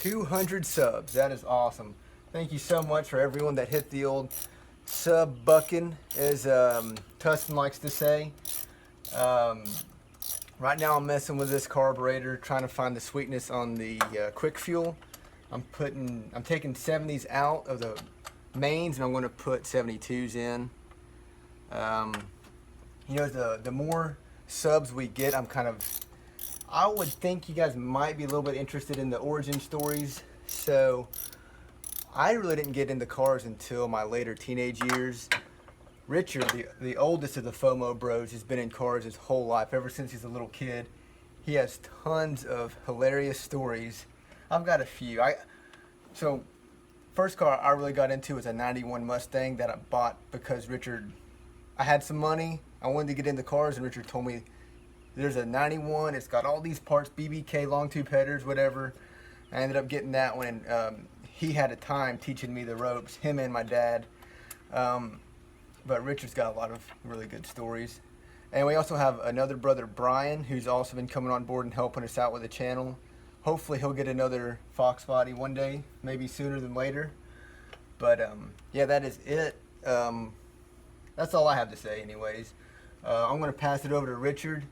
200 subs. That is awesome. Thank you so much for everyone that hit the old sub bucking, as Tustin likes to say. Um, right now I'm messing with this carburetor, trying to find the sweetness on the quick fuel. I'm taking 70s out of the mains, and I'm going to put 72s in. You know, the more subs we get, I would think you guys might be a little bit interested in the origin stories. So I really didn't get into cars until my later teenage years. Richard, the oldest of the FOMO bros, has been in cars his whole life, ever since he's a little kid. He has tons of hilarious stories. I've got a few. So first car I really got into was a 91 Mustang that I bought because I had some money. I wanted to get into cars, and Richard told me there's a 91. It's got all these parts, BBK, long tube headers, whatever. I ended up getting that one, and he had a time teaching me the ropes, him and my dad. But Richard's got a lot of really good stories. And we also have another brother, Brian, who's also been coming on board and helping us out with the channel. Hopefully he'll get another Fox body one day, maybe sooner than later. But yeah, that is it. That's all I have to say anyways. I'm going to pass it over to Richard.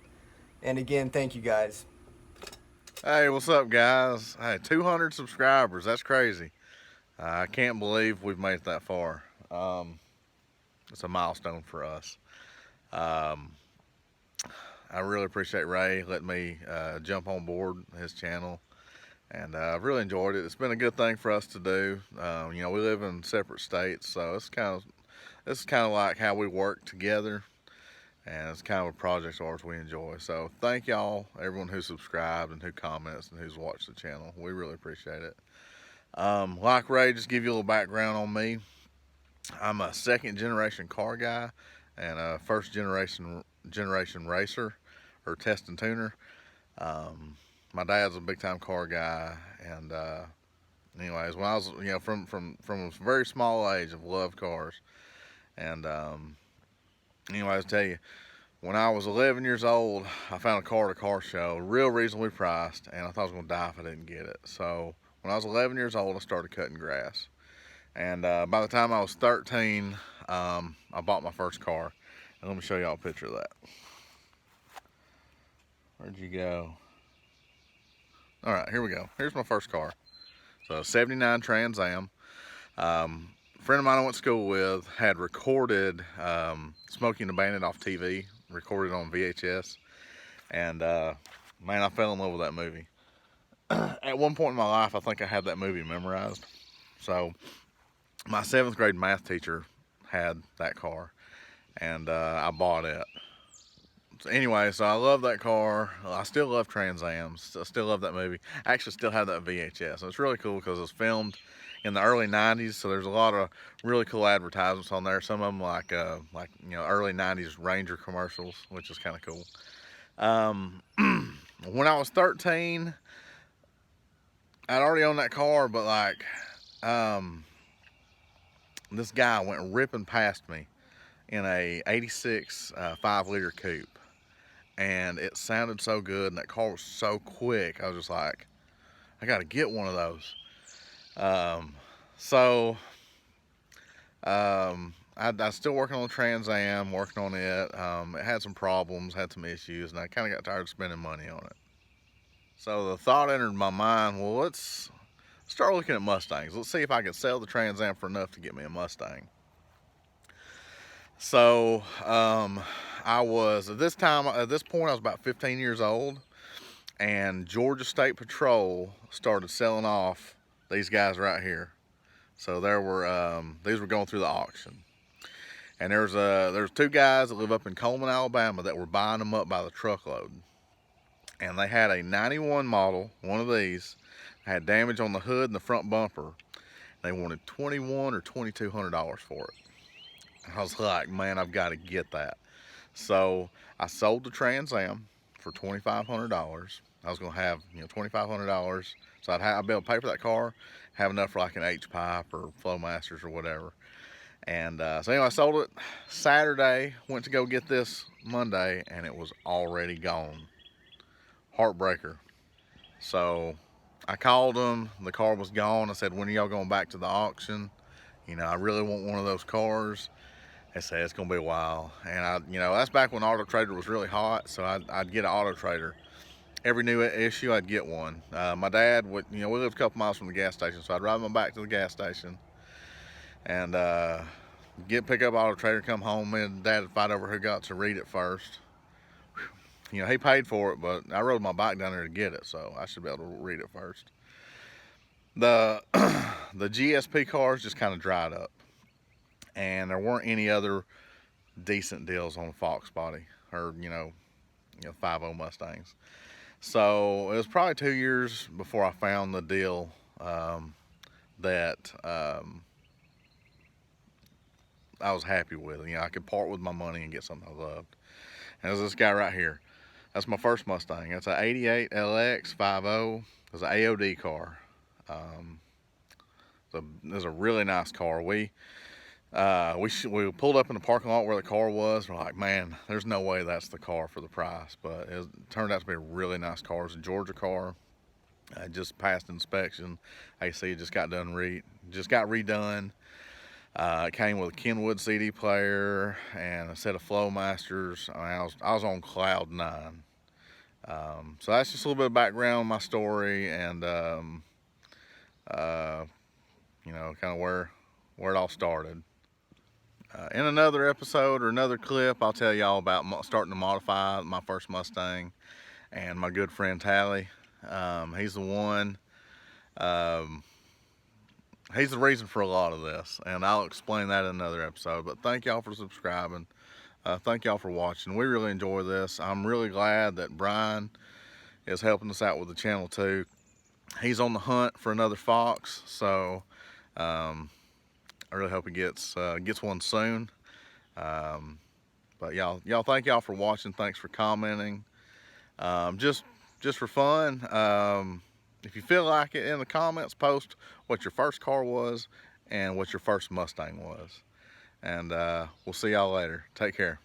And again, thank you guys. Hey, what's up, guys? Hey, 200 subscribers. That's crazy. I can't believe we've made it that far. It's a milestone for us. I really appreciate Ray letting me jump on board his channel, and I've really enjoyed it. It's been a good thing for us to do. You know, we live in separate states, so this is kind of like how we work together, and it's kind of a project of ours we enjoy. So thank y'all, everyone who subscribed and who comments and who's watched the channel. We really appreciate it. Like Ray, just give you a little background on me. I'm a second generation car guy and a first generation racer, or test and tuner. My dad's a big time car guy, and anyways, when I was, you know, from a very small age, I've loved cars. And anyways, I tell you, when I was 11 years old, I found a car at a car show, real reasonably priced, and I thought I was going to die if I didn't get it. So when I was 11 years old, I started cutting grass. And by the time I was 13, I bought my first car. And let me show y'all a picture of that. Where'd you go? All right, here we go. Here's my first car. So 79 Trans Am. A friend of mine I went to school with had recorded Smokey and the Bandit off TV, recorded on VHS. And man, I fell in love with that movie. At one point in my life, I think I had that movie memorized. So my 7th grade math teacher had that car, and I bought it. So anyway, so I love that car. I still love Trans Ams. I still love that movie. I actually still have that VHS. So it's really cool because it was filmed in the early 90s, so there's a lot of really cool advertisements on there. Some of them like you know, early 90s Ranger commercials, which is kind of cool. When I was 13, I'd already owned that car, but like this guy went ripping past me in a 86 5-liter coupe, and it sounded so good, and that car was so quick. I was just like, I gotta get one of those. I was still working on the Trans Am, working on it. It had some problems, had some issues, and I kind of got tired of spending money on it. So the thought entered my mind, well, let's start looking at Mustangs. Let's see if I can sell the Trans Am for enough to get me a Mustang. So I was, at this point, I was about 15 years old, and Georgia State Patrol started selling off these guys right here. So there were, these were going through the auction. And there's 2 guys that live up in Coleman, Alabama, that were buying them up by the truckload. And they had a 91 model, one of these, had damage on the hood and the front bumper. They wanted $2,100 or $2,200 for it. I was like, man, I've got to get that. So I sold the Trans Am for $2,500. I was going to have, you know, $2,500. So I'd be able to pay for that car, have enough for like an H-pipe or Flowmasters or whatever. And so anyway, I sold it Saturday, went to go get this Monday, and it was already gone. Heartbreaker. So I called them. The car was gone. I said, when are y'all going back to the auction? You know, I really want one of those cars. They said it's gonna be a while, and that's back when Auto Trader was really hot. So I'd get an Auto Trader. Every new issue, I'd get one. My dad would, we lived a couple miles from the gas station, so I'd ride my bike to the gas station and pick up Auto Trader, come home. Me and Dad would fight over who got to read it first. He paid for it, but I rode my bike down there to get it, so I should be able to read it first. The the GSP cars just kind of dried up, and there weren't any other decent deals on Fox body or 5.0 Mustangs. So it was probably 2 years before I found the deal that I was happy with. I could part with my money and get something I loved. And there's this guy right here. That's my first Mustang. It's an 88 LX 5.0. It's an AOD car. It's a really nice car. We pulled up in the parking lot where the car was. We're like, man, there's no way that's the car for the price. But it turned out to be a really nice car. It's a Georgia car. Just passed inspection. AC just got redone. It came with a Kenwood CD player and a set of Flowmasters. I was on cloud 9. So that's just a little bit of background on my story and kind of where it all started. In another episode or another clip, I'll tell y'all about starting to modify my first Mustang and my good friend Tally. He's the one. He's the reason for a lot of this, and I'll explain that in another episode. But thank y'all for subscribing. Thank y'all for watching. We really enjoy this. I'm really glad that Brian is helping us out with the channel too. He's on the hunt for another Fox, so I really hope he gets one soon. But y'all, thank y'all for watching. Thanks for commenting. Just for fun. If you feel like it, in the comments, post what your first car was and what your first Mustang was. And we'll see y'all later. Take care.